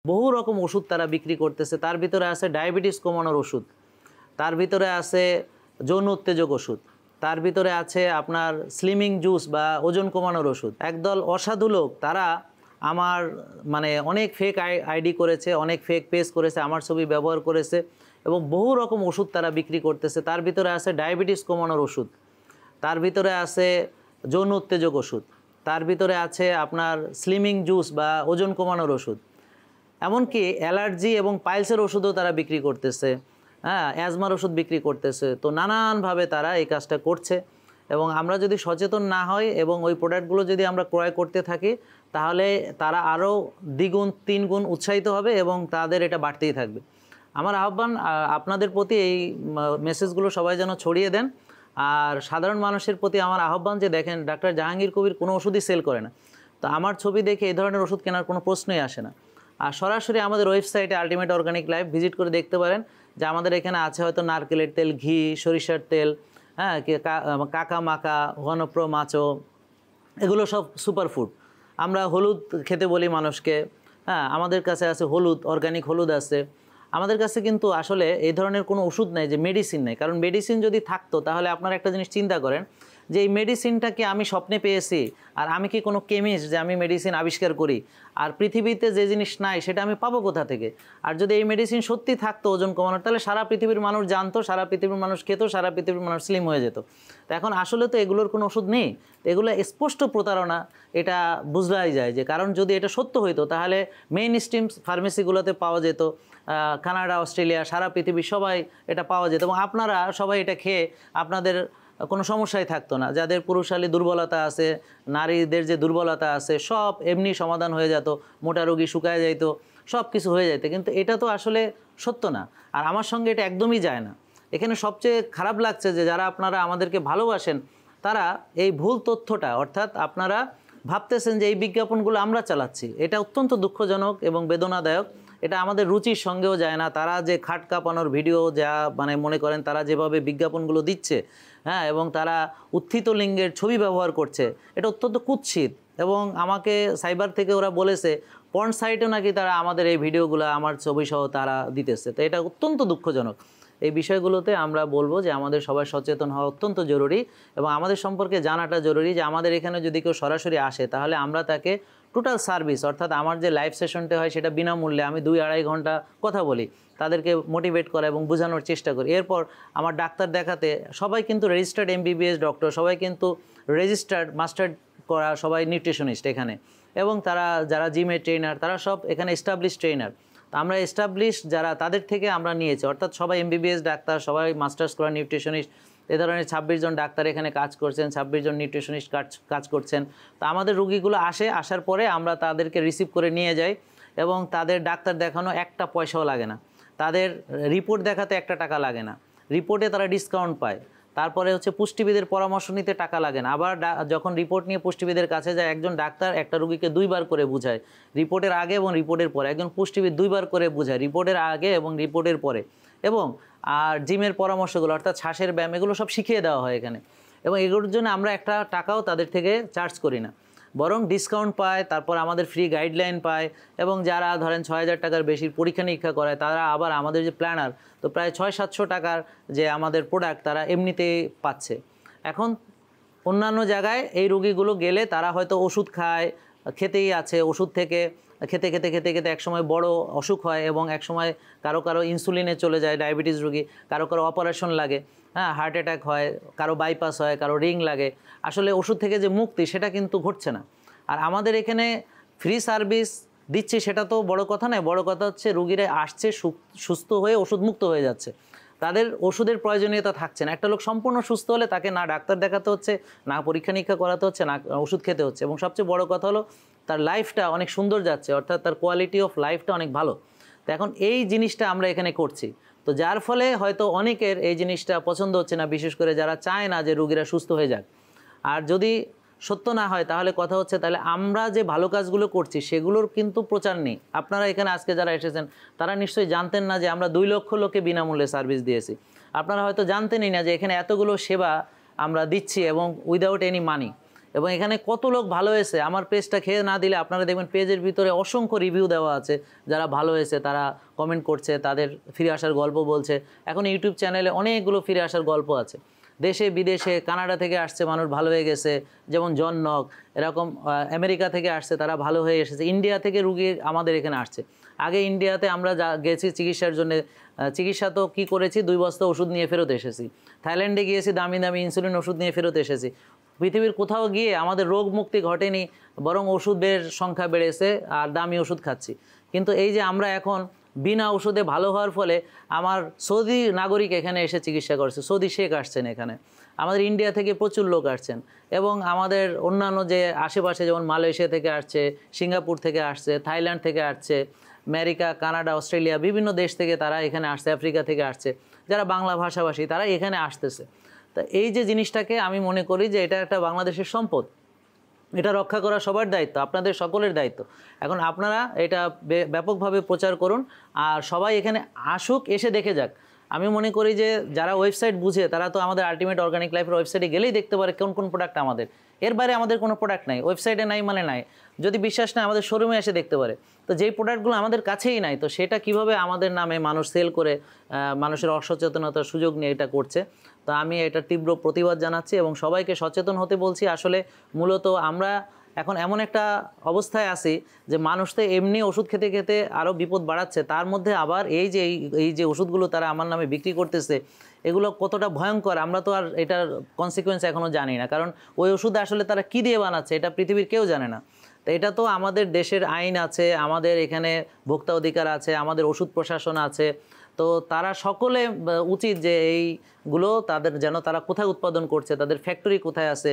বহু রকম ওষুধ তারা বিক্রি করতেছে। তার ভিতরে আছে ডায়াবেটিস কমানোর ওষুধ, তার ভিতরে আছে যৌন উত্তেজক ওষুধ, তার ভিতরে আছে আপনার স্লিমিং জুস বা ওজন কমানোর ওষুধ। একদল অসাধু লোক তারা আমার অনেক ফেক আইডি করেছে, অনেক ফেক পেজ করেছে, আমার ছবি ব্যবহার করেছে এবং বহু রকম ওষুধ তারা বিক্রি করতেছে। তার ভিতরে আছে ডায়াবেটিস কমানোর ওষুধ, তার ভিতরে আছে যৌন উত্তেজক ওষুধ, তার ভিতরে আছে আপনার স্লিমিং জুস বা ওজন কমানোর ওষুধ, এমনকি অ্যালার্জি এবং পাইলসের ওষুধও তারা বিক্রি করতেছে, অ্যাজমার ওষুধ বিক্রি করতেছে। তো নানানভাবে তারা এই কাজটা করছে এবং আমরা যদি সচেতন না হই এবং ওই প্রোডাক্টগুলো যদি আমরা ক্রয় করতে থাকি তাহলে তারা আরও দ্বিগুণ তিনগুণ উৎসাহিত হবে এবং তাদের এটা বাড়তেই থাকবে। আমার আহ্বান আপনাদের প্রতি, এই মেসেজগুলো সবাই যেন ছড়িয়ে দেন। আর সাধারণ মানুষের প্রতি আমার আহ্বান যে দেখেন, ডাক্তার জাহাঙ্গীর কবির কোনো ওষুধই সেল করে না, তো আমার ছবি দেখে এই ধরনের ওষুধ কেনার কোনো প্রশ্নই আসে না। আর সরাসরি আমাদের ওয়েবসাইটে আলটিমেট অর্গানিক লাইফ ভিজিট করে দেখতে পারেন যে আমাদের এখানে আছে হয়তো নারকেলের তেল, ঘি, সরিষার তেল, কাকা মাকা, ঘনপ্র মাচো, এগুলো সব সুপারফুড। আমরা হলুদ খেতে বলি মানুষকে, আমাদের কাছে আছে হলুদ, অর্গানিক হলুদ আছে আমাদের কাছে। কিন্তু আসলে এই ধরনের কোনো ওষুধ নেই যে মেডিসিন নেই, কারণ মেডিসিন যদি থাকতো তাহলে আপনারা একটা জিনিস চিন্তা করেন যে এই মেডিসিনটাকে আমি স্বপ্নে পেয়েছি, আর আমি কি কোনো কেমিস্ট যে আমি মেডিসিন আবিষ্কার করি? আর পৃথিবীতে যে জিনিস নাই সেটা আমি পাবো কোথা থেকে? আর যদি এই মেডিসিন সত্যি থাকতো ওজন কমানোর, তাহলে সারা পৃথিবীর মানুষ জানতো, সারা পৃথিবীর মানুষ খেত, সারা পৃথিবীর মানুষ স্লিম হয়ে যেত। তো এখন আসলে তো এগুলোর কোনো ওষুধ নেই, এগুলো স্পষ্ট প্রতারণা, এটা বুঝলাই যায় যে, কারণ যদি এটা সত্য হইতো তাহলে মেইন স্ট্রিম ফার্মেসিগুলোতে পাওয়া যেত, কানাডা, অস্ট্রেলিয়া, সারা পৃথিবী সবাই এটা পাওয়া যেত এবং আপনারা সবাই এটা খেয়ে আপনাদের কোনো সমস্যাই থাকতো না। যাদের পুরুষালী দুর্বলতা আছে, নারীদের যে দুর্বলতা আছে, সব এমনি সমাধান হয়ে যেত, মোটা রোগী শুকায় যাইতো, সব কিছু হয়ে যেত। কিন্তু এটা তো আসলে সত্য না, আর আমার সঙ্গে এটা একদমই যায় না। এখানে সবচেয়ে খারাপ লাগছে যে যারা আপনারা আমাদেরকে ভালোবাসেন তারা এই ভুল তথ্যটা, অর্থাৎ আপনারা ভাবতেছেন যে এই বিজ্ঞাপনগুলো আমরা চালাচ্ছি, এটা অত্যন্ত দুঃখজনক এবং বেদনাদায়ক। এটা আমাদের রুচির সঙ্গেও যায় না। তারা যে খাট কাঁপানোর ভিডিও যা মনে করেন তারা যেভাবে বিজ্ঞাপনগুলো দিচ্ছে, এবং তারা উত্থিত লিঙ্গের ছবি ব্যবহার করছে, এটা অত্যন্ত কুৎসিত। এবং আমাকে সাইবার থেকে ওরা বলেছে পর্ন সাইটে নাকি তারা আমাদের এই ভিডিওগুলো, আমার ছবি সহ তারা দিতেছে। তো এটা অত্যন্ত দুঃখজনক। এই বিষয়গুলোতে আমরা বলবো যে আমাদের সবাই সচেতন হওয়া অত্যন্ত জরুরি এবং আমাদের সম্পর্কে জানাটা জরুরি যে আমাদের এখানে যদি কেউ সরাসরি আসে তাহলে আমরা তাকে টোটাল সার্ভিস, অর্থাৎ আমার যে লাইভ সেশনটা হয় সেটা বিনামূল্যে আমি 2-2.5 ঘন্টা কথা বলি, তাদেরকে মোটিভেট করা এবং বোঝানোর চেষ্টা করি। এরপর আমার ডাক্তার দেখাতে সবাই কিন্তু রেজিস্টার্ড MBBS ডক্টর, সবাই কিন্তু রেজিস্টার্ড মাস্টার্ড করা, সবাই নিউট্রিশনিস্ট এখানে, এবং তারা যারা জিমের ট্রেনার তারা সব এখানে এস্টাবলিশ ট্রেনার। তো আমরা এস্টাবলিশ যারা তাদের থেকে আমরা নিয়েছি, অর্থাৎ সবাই MBBS ডাক্তার, সবাই মাস্টার্স করা নিউট্রিশনিস্ট। এ ধরনের 26 জন ডাক্তার এখানে কাজ করছেন, 26 জন নিউট্রিশনিস্ট কাজ করছেন। তো আমাদের রুগীগুলো আসার পরে আমরা তাদেরকে রিসিভ করে নিয়ে যাই এবং তাদের ডাক্তার দেখানো একটা পয়সাও লাগে না, তাদের রিপোর্ট দেখাতে 1 টাকা লাগে না, রিপোর্টে তারা ডিসকাউন্ট পায়। তারপরে হচ্ছে পুষ্টিবিদের পরামর্শ নিতে টাকা লাগে না। আবার যখন রিপোর্ট নিয়ে পুষ্টিবিদের কাছে যায়, একজন ডাক্তার একটা রুগীকে 2 বার করে বুঝায়, রিপোর্টের আগে এবং রিপোর্টের পরে। একজন পুষ্টিবিদ 2 বার করে বুঝায়, রিপোর্টের আগে এবং রিপোর্টের পরে। এবং আর জিমের পরামর্শগুলো, অর্থাৎ শ্বাসের ব্যায়াম, এগুলো সব শিখিয়ে দেওয়া হয় এখানে। এবং এগুলোর জন্য আমরা একটা টাকাও তাদের থেকে চার্জ করি না, বরং ডিসকাউন্ট পায়। তারপর আমাদের ফ্রি গাইডলাইন পায় এবং যারা ধরেন 6000 টাকার বেশি পরীক্ষা নিরীক্ষা করায় তারা আবার আমাদের যে প্ল্যানার, তো প্রায় 600-700 টাকার যে আমাদের প্রোডাক্ট তারা এমনিতেই পাচ্ছে। এখন অন্যান্য জায়গায় এই রোগীগুলো গেলে তারা হয়তো ওষুধ খায়, খেতেই আছে, ওষুধ থেকে খেতে খেতে খেতে খেতে একসময় বড় অসুখ হয় এবং একসময় কারো ইনসুলিনে চলে যায় ডায়াবেটিস রোগী, কারো অপারেশন লাগে, হার্ট অ্যাটাক হয়, কারো বাইপাস হয়, কারো রিং লাগে। আসলে ওষুধ থেকে যে মুক্তি সেটা কিন্তু ঘটছে না। আর আমাদের এখানে ফ্রি সার্ভিস দিচ্ছি সেটা তো বড় কথা নয়, বড় কথা হচ্ছে রুগীরা আসছে সুস্থ হয়ে ওষুধ মুক্ত হয়ে যাচ্ছে, তাদের ওষুধের প্রয়োজনীয়তা থাকছে না। একটা লোক সম্পূর্ণ সুস্থ হলে তাকে না ডাক্তার দেখাতে হচ্ছে, না পরীক্ষা নিরীক্ষা করাতে হচ্ছে, না ওষুধ খেতে হচ্ছে, এবং সবচেয়ে বড় কথা হলো তার লাইফটা অনেক সুন্দর যাচ্ছে, অর্থাৎ তার কোয়ালিটি অফ লাইফটা অনেক ভালো। তো এখন এই জিনিসটা আমরা এখানে করছি, তো যার ফলে হয়তো অনেকের এই জিনিসটা পছন্দ হচ্ছে না, বিশেষ করে যারা চায় না যে রুগীরা সুস্থ হয়ে যাক। আর যদি সত্য না হয় তাহলে কথা হচ্ছে তাহলে আমরা যে ভালো কাজগুলো করছি সেগুলোর কিন্তু প্রচার নেই। আপনারা এখানে আজকে যারা এসেছেন তারা নিশ্চয়ই জানতেন না যে আমরা 2 লক্ষ লোককে বিনামূল্যে সার্ভিস দিয়েছি। আপনারা হয়তো জানতেনই না যে এখানে এতগুলো সেবা আমরা দিচ্ছি এবং উইদাউট এনি মানি। এবং এখানে কত লোক ভালো হয়েছে, আমার পেজটা খেয়ে না দিলে আপনারা দেখবেন পেজের ভিতরে অসংখ্য রিভিউ দেওয়া আছে, যারা ভালো হয়েছে তারা কমেন্ট করছে, তাদের ফিরে আসার গল্প বলছে। এখন ইউটিউব চ্যানেলে অনেকগুলো ফিরে আসার গল্প আছে, দেশে বিদেশে, কানাডা থেকে আসছে মানুষ ভালো হয়ে গেছে, যেমন জন নক, এরকম আমেরিকা থেকে আসছে তারা ভালো হয়ে এসেছে, ইন্ডিয়া থেকে রুগী আমাদের এখানে আসছে। আগে ইন্ডিয়াতে আমরা গেছি চিকিৎসার জন্য, চিকিৎসা তো কী করেছি, 2 বস্তা ওষুধ নিয়ে ফেরত এসেছি। থাইল্যান্ডে গিয়েছি, দামি দামি ইনসুলিন ওষুধ নিয়ে ফেরত এসেছি। পৃথিবীর কোথাও গিয়ে আমাদের রোগ মুক্তি ঘটেনি, বরং ওষুধের সংখ্যা বেড়েছে আর দামি ওষুধ খাচ্ছি। কিন্তু এই যে আমরা এখন বিনা ওষুধে ভালো হওয়ার ফলে আমার সৌদি নাগরিক এখানে এসে চিকিৎসা করছে, সৌদি শেখ আসছেন এখানে, আমাদের ইন্ডিয়া থেকে প্রচুর লোক আসছেন, এবং আমাদের অন্যান্য যে আশেপাশে যেমন মালয়েশিয়া থেকে আসছে, সিঙ্গাপুর থেকে আসছে, থাইল্যান্ড থেকে আসছে, আমেরিকা, কানাডা, অস্ট্রেলিয়া, বিভিন্ন দেশ থেকে তারা এখানে আসছে, আফ্রিকা থেকে আসছে, যারা বাংলা ভাষাভাষী তারা এখানে আসতেছে। তা এই যে জিনিসটাকে আমি মনে করি যে এটা একটা বাংলাদেশের সম্পদ, এটা রক্ষা করা সবার দায়িত্ব, আপনাদের সকলের দায়িত্ব। এখন আপনারা এটা ব্যাপকভাবে প্রচার করুন, আর সবাই এখানে আসুক, এসে দেখে যাক। আমি মনে করি যে যারা ওয়েবসাইট বুঝে তারা তো আমাদের আলটিমেট অর্গানিক লাইফের ওয়েবসাইটে গেলেই দেখতে পারে কোন কোন প্রোডাক্ট আমাদের, এর বাইরে আমাদের কোনো প্রোডাক্ট নাই, ওয়েবসাইটে নাই মানে নাই। যদি বিশ্বাস না আমাদের শোরুমে এসে দেখতে পারে। তো যেই প্রোডাক্টগুলো আমাদের কাছেই নাই, তো সেটা কিভাবে আমাদের নামে মানুষ সেল করে মানুষের অসচেতনতার সুযোগ নিয়ে এটা করছে। তো আমি এটা তীব্র প্রতিবাদ জানাচ্ছি এবং সবাইকে সচেতন হতে বলছি। আসলে মূলত আমরা এখন এমন একটা অবস্থায় আছি যে মানুষ তো এমনি ওষুধ খেতে খেতে আরও বিপদ বাড়াচ্ছে, তার মধ্যে আবার এই যে ওষুধগুলো তারা আমার নামে বিক্রি করতেছে, এগুলো কতটা ভয়ঙ্কর আমরা তো আর এটার কনসিকুয়েন্স এখনও জানি না। কারণ ওই ওষুধ আসলে তারা কী দিয়ে বানাচ্ছে এটা পৃথিবীর কেউ জানে না। তো এটা তো আমাদের দেশের আইন আছে, আমাদের এখানে ভোক্তা অধিকার আছে, আমাদের ওষুধ প্রশাসন আছে। তো তারা সকলে উচিত যে এইগুলো তাদের যেন তারা কোথায় উৎপাদন করছে, তাদের ফ্যাক্টরি কোথায় আছে,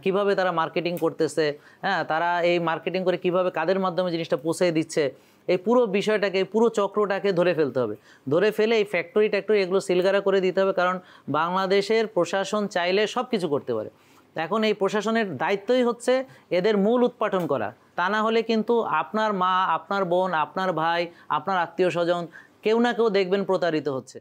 কিভাবে তারা মার্কেটিং করতেছে, হ্যাঁ তারা এই মার্কেটিং করে কিভাবে কাদের মাধ্যমে জিনিসটা পৌঁছে দিচ্ছে, এই পুরো বিষয়টাকে, এই পুরো চক্রটাকে ধরে ফেলতে হবে। ধরে ফেলে এই ফ্যাক্টরি এগুলো সিলগারা করে দিতে হবে। কারণ বাংলাদেশের প্রশাসন চাইলে সব কিছু করতে পারে। এখন এই প্রশাসনের দায়িত্বই হচ্ছে এদের মূল উৎপাটন করা। তা না হলে কিন্তু আপনার মা, আপনার বোন, আপনার ভাই, আপনার আত্মীয় স্বজন কেউ না কেউ দেখবেন প্রতারিত হচ্ছে।